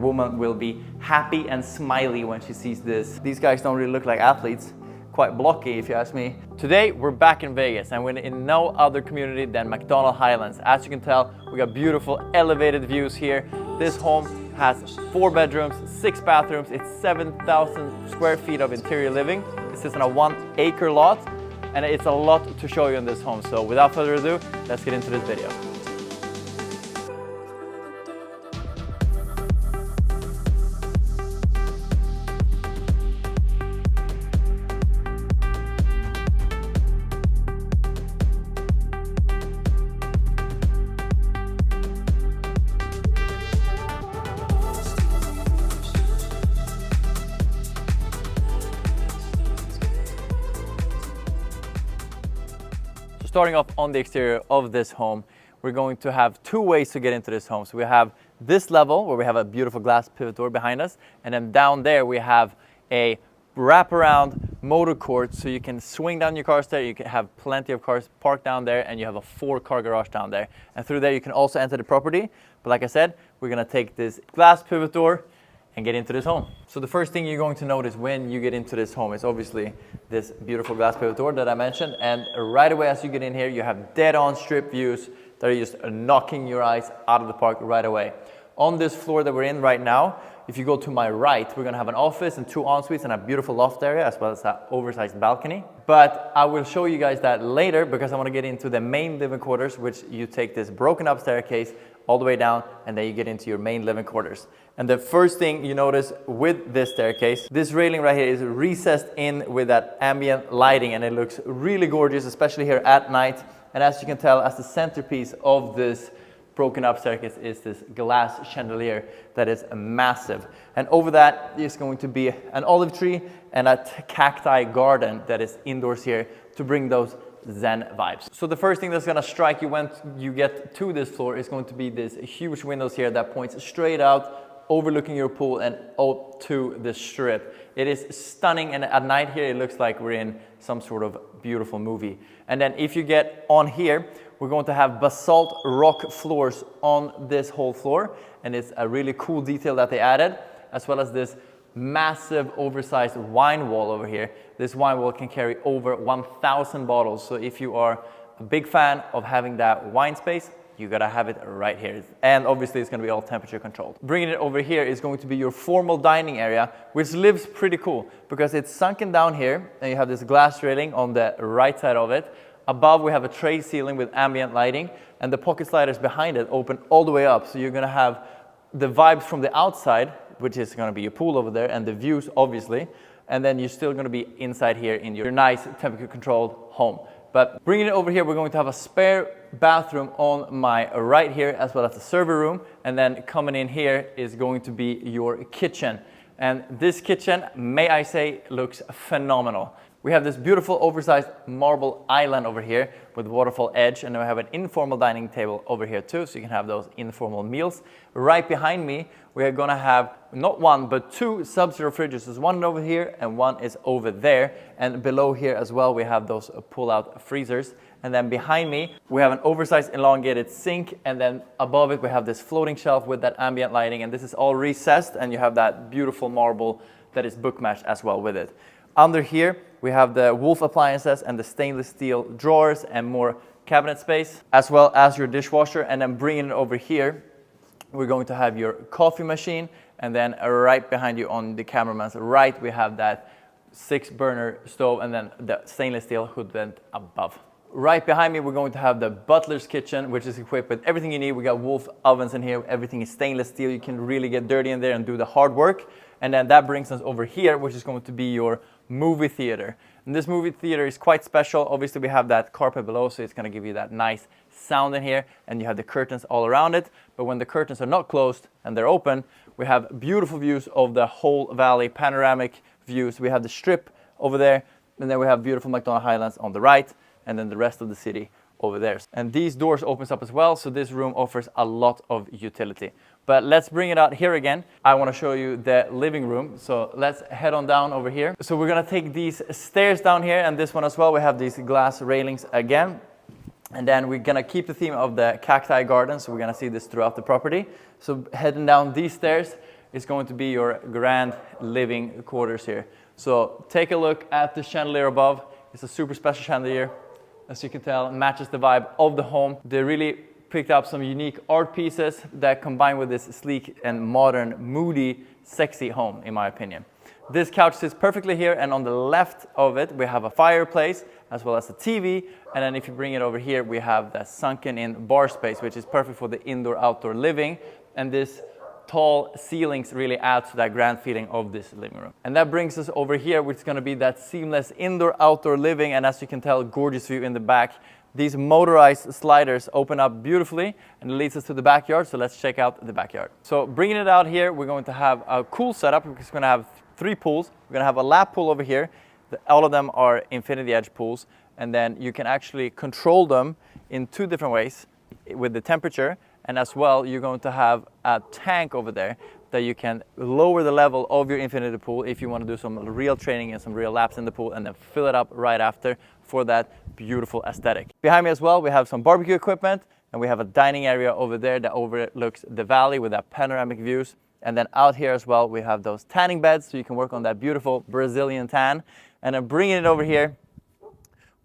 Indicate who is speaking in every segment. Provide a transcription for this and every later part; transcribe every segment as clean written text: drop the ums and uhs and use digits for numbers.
Speaker 1: woman will be happy and smiley when she sees this. These guys don't really look like athletes. Quite blocky if you ask me. Today we're back in Vegas and we're in no other community than McDonald Highlands. As you can tell, we got beautiful elevated views here. This home has 4 bedrooms, 6 bathrooms. It's 7,000 square feet of interior living. This is on a 1 acre lot and it's a lot to show you in this home. So without further ado, let's get into this video. Starting off on the exterior of this home, we're going to have 2 ways to get into this home. So we have this level where we have a beautiful glass pivot door behind us, and then down there we have a wraparound motor court, so you can swing down your cars there. You can have plenty of cars parked down there, and you have a 4-car garage down there. And through there you can also enter the property. But like I said, we're gonna take this glass pivot door and get into this home. So the first thing you're going to notice when you get into this home is obviously this beautiful glass pivot door that I mentioned, and right away as you get in here you have dead on strip views that are just knocking your eyes out of the park right away. On this floor that we're in right now, if you go to my right, we're gonna have an office and 2 en-suites and a beautiful loft area as well as that oversized balcony. But I will show you guys that later because I wanna get into the main living quarters, which you take this broken up staircase all the way down and then you get into your main living quarters. And the first thing you notice with this staircase, this railing right here is recessed in with that ambient lighting and it looks really gorgeous, especially here at night. And as you can tell, as the centerpiece of this broken up staircase is this glass chandelier that is massive. And over that is going to be an olive tree and a cacti garden that is indoors here to bring those Zen vibes. So the first thing that's gonna strike you when you get to this floor is going to be this huge windows here that points straight out, overlooking your pool and out to the strip. It is stunning, and at night here it looks like we're in some sort of beautiful movie. And then if you get on here, we're going to have basalt rock floors on this whole floor, and it's a really cool detail that they added, as well as this massive oversized wine wall over here. This wine wall can carry over 1,000 bottles. So if you are a big fan of having that wine space, you gotta have it right here. And obviously it's gonna be all temperature controlled. Bringing it over here is going to be your formal dining area, which lives pretty cool because it's sunken down here and you have this glass railing on the right side of it. Above we have a tray ceiling with ambient lighting and the pocket sliders behind it open all the way up. So you're gonna have the vibes from the outside, which is gonna be your pool over there and the views obviously. And then you're still gonna be inside here in your nice temperature controlled home. But bringing it over here, we're going to have a spare bathroom on my right here, as well as the server room. And then coming in here is going to be your kitchen. And this kitchen, may I say, looks phenomenal. We have this beautiful oversized marble island over here with waterfall edge, and then we have an informal dining table over here too, so you can have those informal meals. Right behind me, we are gonna have not 1, but 2 sub-zero fridges. There's one over here and one is over there. And below here as well, we have those pull-out freezers. And then behind me, we have an oversized elongated sink, and then above it, we have this floating shelf with that ambient lighting, and this is all recessed, and you have that beautiful marble that is book matched as well with it. Under here, we have the Wolf appliances and the stainless steel drawers and more cabinet space, as well as your dishwasher. And then bringing it over here, we're going to have your coffee machine, and then right behind you on the cameraman's right, we have that 6-burner stove and then the stainless steel hood vent above. Right behind me, we're going to have the butler's kitchen, which is equipped with everything you need. We got Wolf ovens in here. Everything is stainless steel. You can really get dirty in there and do the hard work. And then that brings us over here, which is going to be your movie theater. And this movie theater is quite special. Obviously, we have that carpet below, so it's going to give you that nice sound in here. And you have the curtains all around it. But when the curtains are not closed and they're open, we have beautiful views of the whole valley, panoramic views. We have the strip over there, and then we have beautiful McDonald Highlands on the right, and then the rest of the city over there. And these doors opens up as well, so this room offers a lot of utility. But let's bring it out here again. I want to show you the living room, so let's head on down over here. So we're gonna take these stairs down here, and this one as well. We have these glass railings again. And then we're gonna keep the theme of the cacti garden, so we're gonna see this throughout the property. So heading down these stairs, is going to be your grand living quarters here. So take a look at the chandelier above. It's a super special chandelier. As you can tell, it matches the vibe of the home. They really picked up some unique art pieces that combine with this sleek and modern, moody, sexy home, in my opinion. This couch sits perfectly here, and on the left of it, we have a fireplace as well as a TV. And then if you bring it over here, we have that sunken in bar space, which is perfect for the indoor-outdoor living. And this tall ceilings really add to that grand feeling of this living room. And that brings us over here, which is going to be that seamless indoor-outdoor living. And as you can tell, gorgeous view in the back. These motorized sliders open up beautifully, and it leads us to the backyard. So let's check out the backyard. So bringing it out here, we're going to have a cool setup. We're going to have 3 pools. We're going to have a lap pool over here. All of them are infinity edge pools, and then you can actually control them in 2 different ways with the temperature, and as well you're going to have a tank over there that you can lower the level of your infinity pool if you want to do some real training and some real laps in the pool, and then fill it up right after for that beautiful aesthetic. Behind me as well, we have some barbecue equipment, and we have a dining area over there that overlooks the valley with that panoramic views. And then out here as well, we have those tanning beds, so you can work on that beautiful Brazilian tan. And then bringing it over here,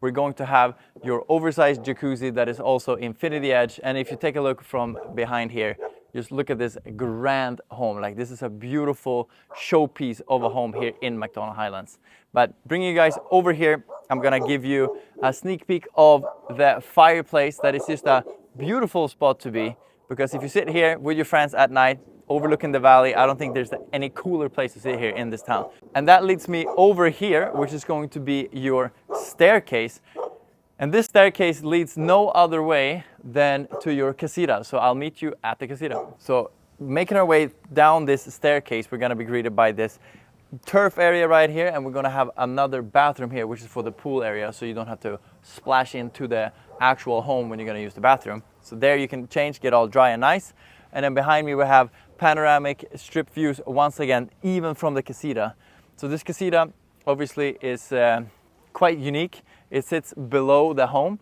Speaker 1: we're going to have your oversized jacuzzi that is also infinity edge. And if you take a look from behind here, just look at this grand home. Like, this is a beautiful showpiece of a home here in McDonald Highlands. But bringing you guys over here, I'm gonna give you a sneak peek of the fireplace. That is just a beautiful spot to be, because if you sit here with your friends at night, overlooking the valley, I don't think there's any cooler place to sit here in this town. And that leads me over here, which is going to be your staircase. And this staircase leads no other way than to your casita. So I'll meet you at the casita. So making our way down this staircase, we're gonna be greeted by this turf area right here, and we're gonna have another bathroom here, which is for the pool area, so you don't have to splash into the actual home when you're gonna use the bathroom. So there you can change, get all dry and nice. And then behind me we have panoramic strip views once again, even from the casita. So this casita obviously is quite unique. It sits below the home,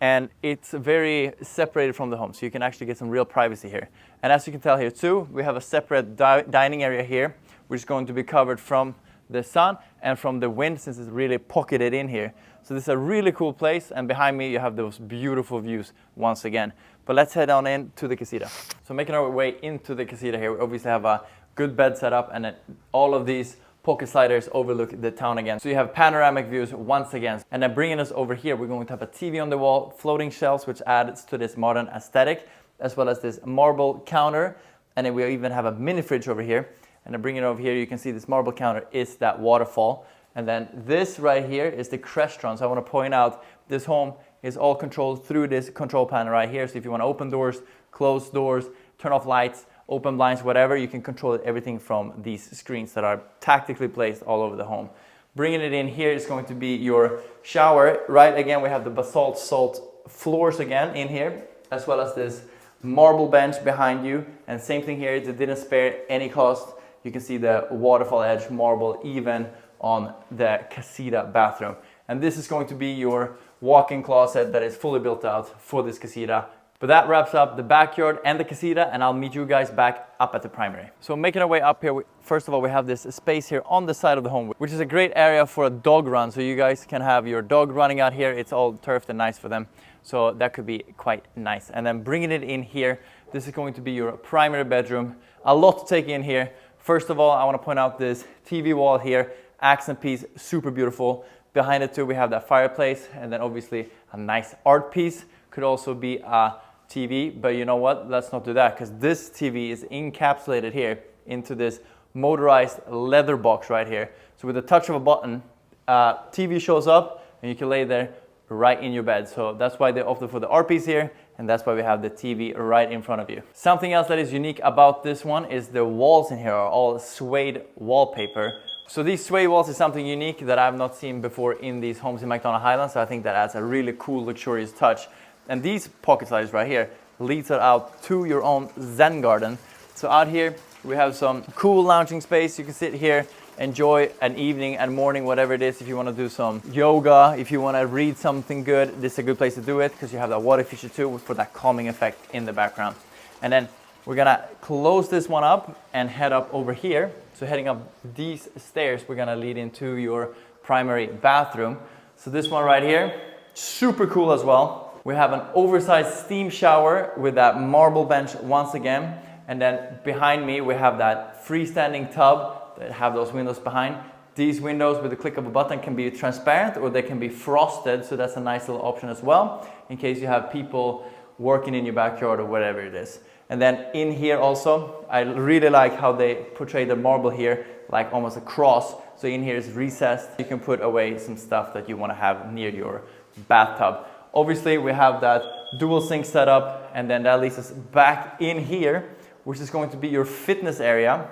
Speaker 1: and it's very separated from the home, so you can actually get some real privacy here. And as you can tell here too, we have a separate dining area here, which is going to be covered from the sun and from the wind, since it's really pocketed in here. So this is a really cool place, and behind me you have those beautiful views once again. But let's head on in to the casita. So making our way into the casita here, we obviously have a good bed setup, and then all of these pocket sliders overlook the town again. So you have panoramic views once again. And then bringing us over here, we're going to have a TV on the wall, floating shelves, which adds to this modern aesthetic, as well as this marble counter. And then we even have a mini fridge over here. And then bringing it over here, you can see this marble counter is that waterfall. And then this right here is the Crestron. So I want to point out, this home is all controlled through this control panel right here. So if you want to open doors, close doors, turn off lights, open blinds, whatever, you can control everything from these screens that are tactically placed all over the home. Bringing it in here is going to be your shower. Right, again, we have the basalt salt floors again in here, as well as this marble bench behind you. And same thing here, they didn't spare any cost. You can see the waterfall edge marble even on the casita bathroom. And this is going to be your walk-in closet that is fully built out for this casita. But that wraps up the backyard and the casita, and I'll meet you guys back up at the primary. So making our way up here, first of all, we have this space here on the side of the home, which is a great area for a dog run. So you guys can have your dog running out here. It's all turfed and nice for them. So that could be quite nice. And then bringing it in here, this is going to be your primary bedroom. A lot to take in here. First of all, I want to point out this TV wall here, accent piece, super beautiful. Behind it too, we have that fireplace, and then obviously a nice art piece. Could also be a TV, but you know what? Let's not do that, because this TV is encapsulated here into this motorized leather box right here. So with the touch of a button, TV shows up, and you can lay there right in your bed. So that's why they opted for the art piece here, and that's why we have the TV right in front of you. Something else that is unique about this one is the walls in here are all suede wallpaper. So these suede walls is something unique that I've not seen before in these homes in McDonald Highlands. So I think that adds a really cool, luxurious touch. And these pocket sliders right here leads it out to your own Zen garden. So out here we have some cool lounging space. You can sit here, enjoy an evening and morning, whatever it is. If you want to do some yoga, if you want to read something good, this is a good place to do it, because you have that water feature too for that calming effect in the background. And then We're gonna close this one up and head up over here. So heading up these stairs, we're gonna lead into your primary bathroom. So this one right here, super cool as well. We have an oversized steam shower with that marble bench once again. And then behind me, we have that freestanding tub that have those windows behind. These windows with the click of a button can be transparent or they can be frosted. So that's a nice little option as well, in case you have people working in your backyard or whatever it is. And then in here also, I really like how they portray the marble here, like almost a cross. So in here is recessed. You can put away some stuff that you want to have near your bathtub. Obviously, we have that dual sink setup, and then that leads us back in here, which is going to be your fitness area.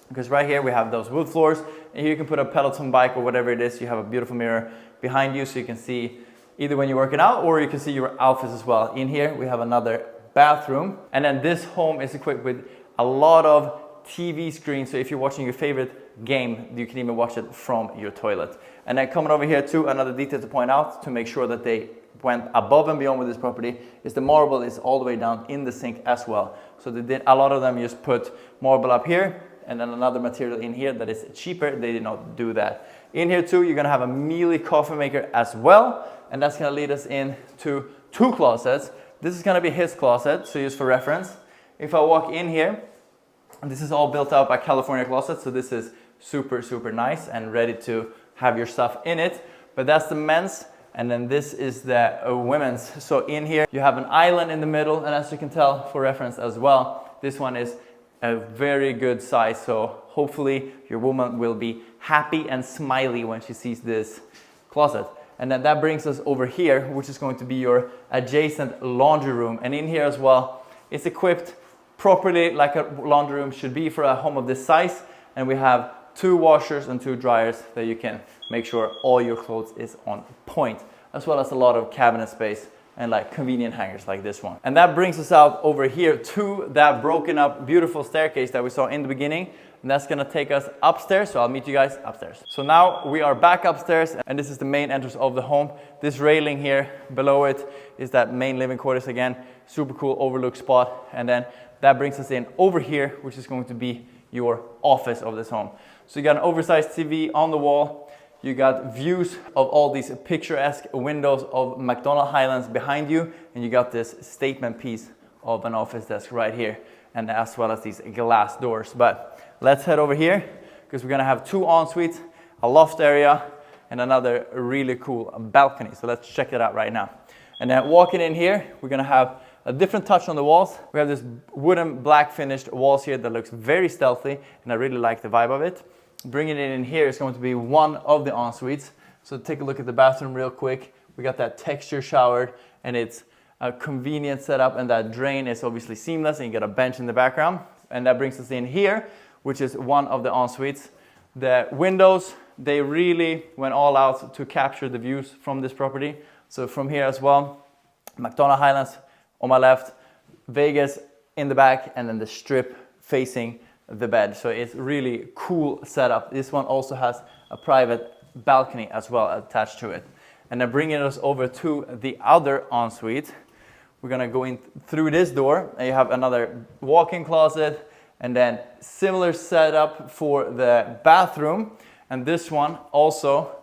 Speaker 1: Because right here we have those wood floors, and here you can put a Peloton bike or whatever it is. You have a beautiful mirror behind you, so you can see either when you're working out or you can see your outfits as well. In here we have another bathroom, and then this home is equipped with a lot of TV screens, so if you're watching your favorite game, you can even watch it from your toilet. And then coming over here too, another detail to point out to make sure that they went above and beyond with this property is the marble is all the way down in the sink as well. So they did, a lot of them just put marble up here and then another material in here that is cheaper. They did not do that. In here too, you're gonna have a Mealy coffee maker as well, and that's gonna lead us into two closets. This is gonna be his closet, so just for reference. If I walk in here, this is all built out by California Closet, so this is super, super nice and ready to have your stuff in it. But that's the men's, and then this is the women's. So in here, you have an island in the middle, and as you can tell, for reference as well, this one is a very good size, so hopefully your woman will be happy and smiley when she sees this closet. And then that brings us over here, which is going to be your adjacent laundry room. And in here as well, it's equipped properly like a laundry room should be for a home of this size. And we have 2 washers and 2 dryers that you can make sure all your clothes is on point, as well as a lot of cabinet space and like convenient hangers like this one. And that brings us out over here to that broken up beautiful staircase that we saw in the beginning. And that's gonna take us upstairs, so I'll meet you guys upstairs. So now we are back upstairs, and this is the main entrance of the home. This railing here below it is that main living quarters again. Super cool overlook spot. And then that brings us in over here, which is going to be your office of this home. So you got an oversized TV on the wall. You got views of all these picturesque windows of McDonald Highlands behind you, and you got this statement piece of an office desk right here, and as well as these glass doors. But let's head over here, because we're gonna have 2 en-suites, a loft area, and another really cool balcony. So let's check it out right now. And then walking in here, we're gonna have a different touch on the walls. We have this wooden black finished walls here that looks very stealthy, and I really like the vibe of it. Bringing it in here is going to be one of the en-suites. So take a look at the bathroom real quick. We got that texture showered, and it's a convenient setup, and that drain is obviously seamless, and you got a bench in the background. And that brings us in here, which is one of the en-suites. The windows, they really went all out to capture the views from this property. So from here as well, McDonald Highlands on my left, Vegas in the back, and then the strip facing the bed. So it's really cool setup. This one also has a private balcony as well attached to it. And then bringing us over to the other ensuite, we're gonna go in through this door, and you have another walk-in closet, and then similar setup for the bathroom. And this one also,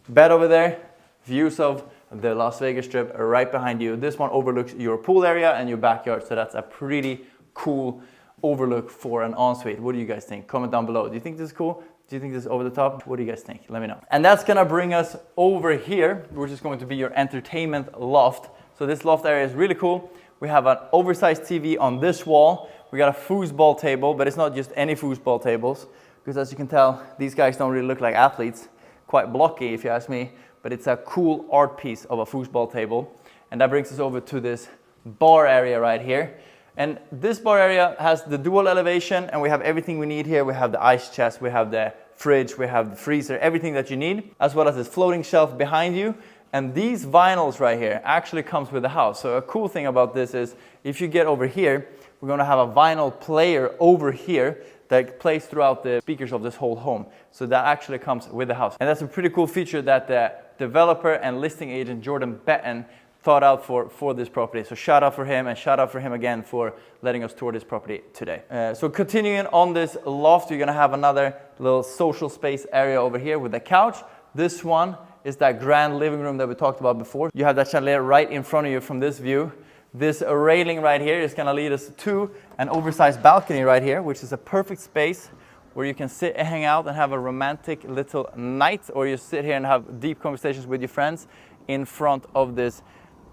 Speaker 1: bed over there, views of the Las Vegas Strip right behind you. This one overlooks your pool area and your backyard, so that's a pretty cool overlook for an ensuite. What do you guys think? Comment down below. Do you think this is cool? Do you think this is over the top? What do you guys think? Let me know. And that's gonna bring us over here, which is going to be your entertainment loft. So this loft area is really cool. We have an oversized TV on this wall. We got a foosball table, but it's not just any foosball tables, because as you can tell, these guys don't really look like athletes. Quite blocky if you ask me, but it's a cool art piece of a foosball table. And that brings us over to this bar area right here. And this bar area has the dual elevation, and we have everything we need here. We have the ice chest, we have the fridge, we have the freezer, everything that you need, as well as this floating shelf behind you. And these vinyls right here actually comes with the house. So a cool thing about this is if you get over here, we're gonna have a vinyl player over here that plays throughout the speakers of this whole home. So that actually comes with the house. And that's a pretty cool feature that the developer and listing agent Jordan Betton thought out for this property. So shout out for him, and shout out for him again for letting us tour this property today. So continuing on this loft, you're gonna have another little social space area over here with a couch. This one is that grand living room that we talked about before. You have that chandelier right in front of you from this view. This railing right here is gonna lead us to an oversized balcony right here, which is a perfect space where you can sit and hang out and have a romantic little night, or you sit here and have deep conversations with your friends in front of this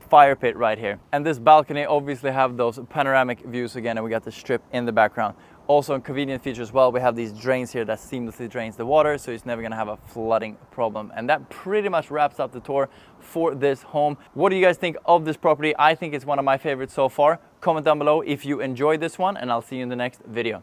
Speaker 1: fire pit right here. And this balcony obviously have those panoramic views again, and we got the strip in the background. Also a convenient feature as well, we have these drains here that seamlessly drains the water, so it's never gonna have a flooding problem. And that pretty much wraps up the tour for this home. What do you guys think of this property? I think it's one of my favorites so far. Comment down below if you enjoyed this one, and I'll see you in the next video.